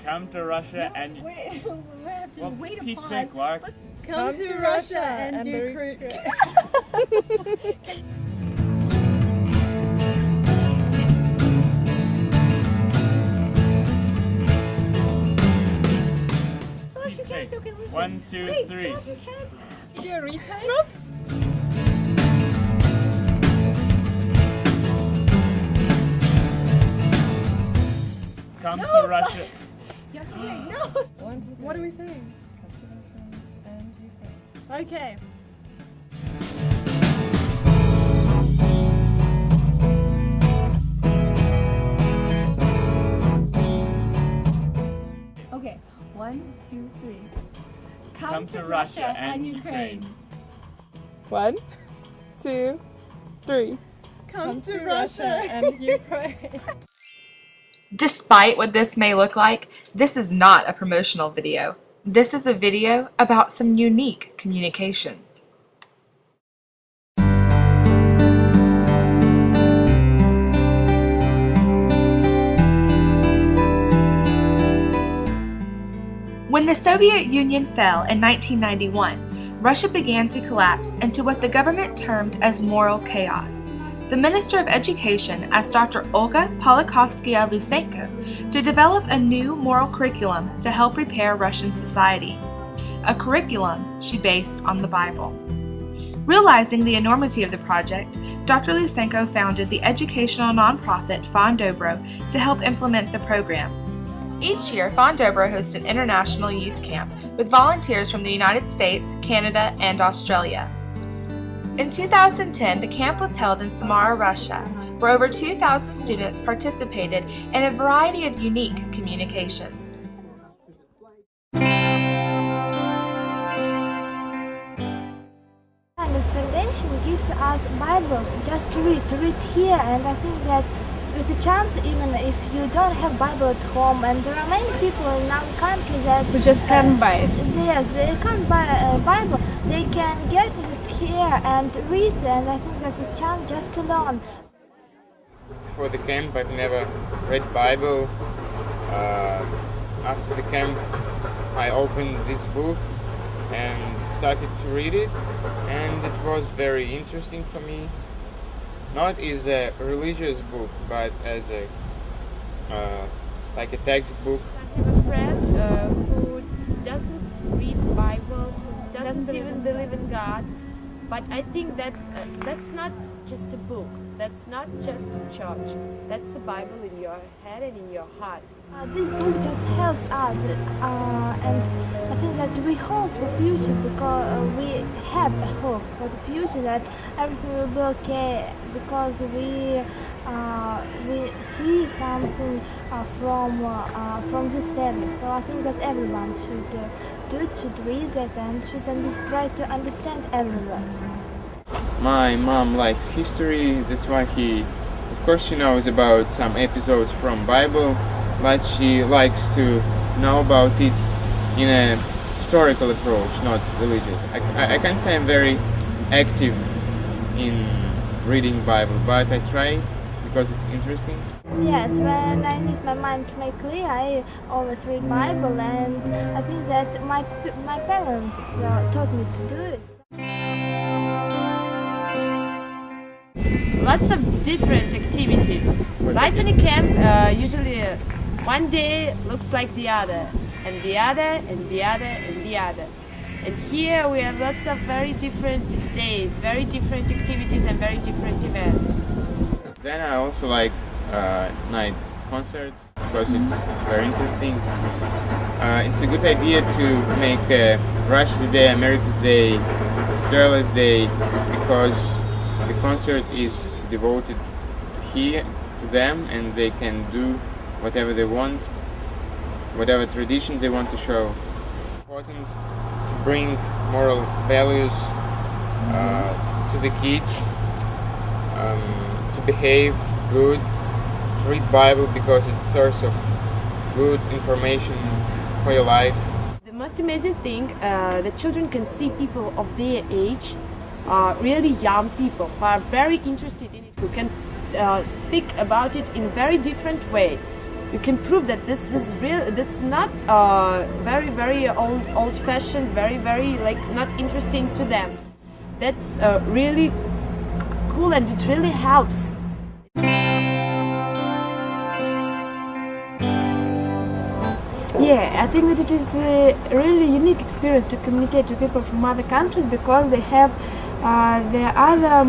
Come to Russia and Wait, we have to wait Pete's upon. sake, Lark. Come to Russia and Ukraine. Pete's sake. 1, 2, 3. Do a retake? Come to Russia. No. What are we saying? Okay. Okay. 1, 2, 3. Come to Russia and Ukraine. 1, 2, 3. Come to Russia and Ukraine. Despite what this may look like, this is not a promotional video. This is a video about some unique communications. When the Soviet Union fell in 1991, Russia began to collapse into what the government termed as moral chaos. The Minister of Education asked Dr. Olga Polikovskaya-Lysenko to develop a new moral curriculum to help repair Russian society, a curriculum she based on the Bible. Realizing the enormity of the project, Dr. Lysenko founded the educational nonprofit Fond Dobro to help implement the program. Each year, Fond Dobro hosts an international youth camp with volunteers from the United States, Canada, and Australia. In 2010, the camp was held in Samara, Russia, where over 2,000 students participated in a variety of unique communications. Foundation gives us Bibles just to read here, and I think that with a chance, even if you don't have Bible at home, and there are many people in our country that We just can't buy it. Yes, they can't buy a Bible. They can get it here and read, and I think that's a chance just to learn. Before the camp, I've never read Bible. After the camp, I opened this book and started to read it, and it was very interesting for me. Not as a religious book, but as a like a textbook. I have a friend who doesn't read the Bible, who doesn't even believe in God. But I think that that's not just a book. That's not just a church. That's the Bible in your head and in your heart. This book just helps us, and I think that we hope for future, because we have a hope for the future that everything will be okay, because we see something from this family. So I think that everyone should do it, should read it, and should try to understand everyone. My mom likes history, that's why of course she knows about some episodes from Bible, but she likes to know about it in a historical approach, not religious. I can't say I'm very active in reading Bible, but I try because it's interesting. Yes, when I need my mind to make clear, I always read Bible, and I think that my parents taught me to do it. Lots of different activities. Life in a camp, usually one day looks like the other, and the other, and the other, and the other. And here we have lots of very different days, very different activities, and very different events. Then I also like night concerts because it's very interesting. It's a good idea to make Russia's Day, America's Day, Australia's Day, because the concert is devoted here to them, and they can do whatever they want, whatever traditions they want to show. It's important to bring moral values to the kids, to behave good, to read Bible because it's a source of good information for your life. The most amazing thing, the children can see people of their age, really young people who are very interested in it, who can speak about it in a very different way. you can prove that this is real. This is not very old-fashioned, very like not interesting to them. That's really cool, and it really helps. Yeah, I think that it is a really unique experience to communicate to people from other countries because they have their other,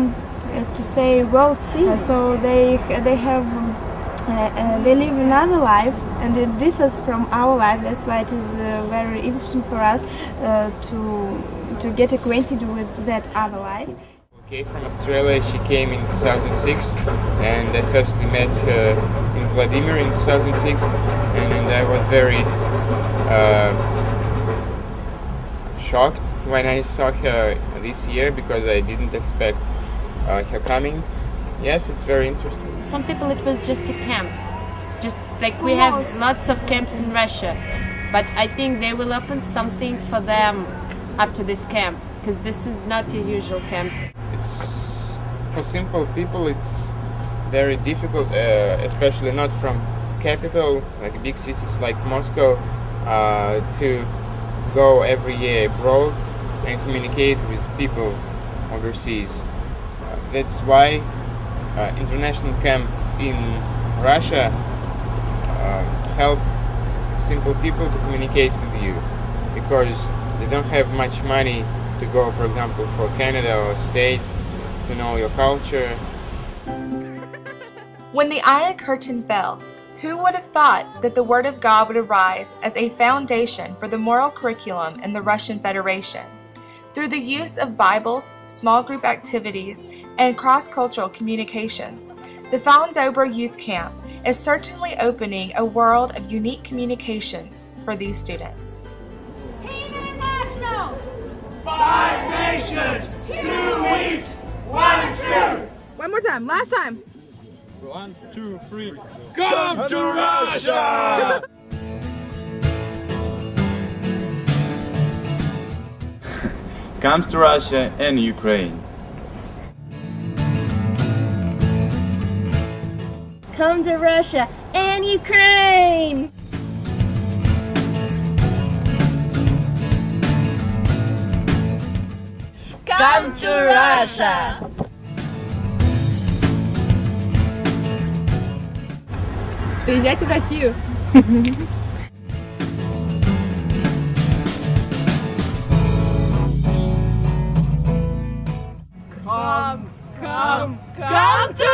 as to say, world scene. So they have they live another life, and it differs from our life. That's why it is very interesting for us to get acquainted with that other life. Okay, from Australia, she came in 2006, and I firstly met her in Vladimir in 2006, and I was very shocked when I saw her this year because I didn't expect her coming. Yes, it's very interesting. Some people it was just a camp, just like we have lots of camps in Russia, but I think they will open something for them after this camp, because this is not a usual camp. For simple people, it's very difficult, especially not from capital, like big cities like Moscow, to go every year abroad and communicate with people overseas. That's why international camp in Russia help simple people to communicate with you, because they don't have much money to go, for example, for Canada or States, to know your culture. When the Iron Curtain fell, who would have thought that the Word of God would arise as a foundation for the moral curriculum in the Russian Federation? Through the use of Bibles, small group activities, and cross-cultural communications, the Falun Dobra Youth Camp is certainly opening a world of unique communications for these students. Team International! 5 nations, 2 weeks, 1 truth. One more time. Last time. 1, 2, 3. Come to Russia! Come to Russia and Ukraine. Come to Russia and Ukraine! Come to Russia! Приезжайте в Россию! Come to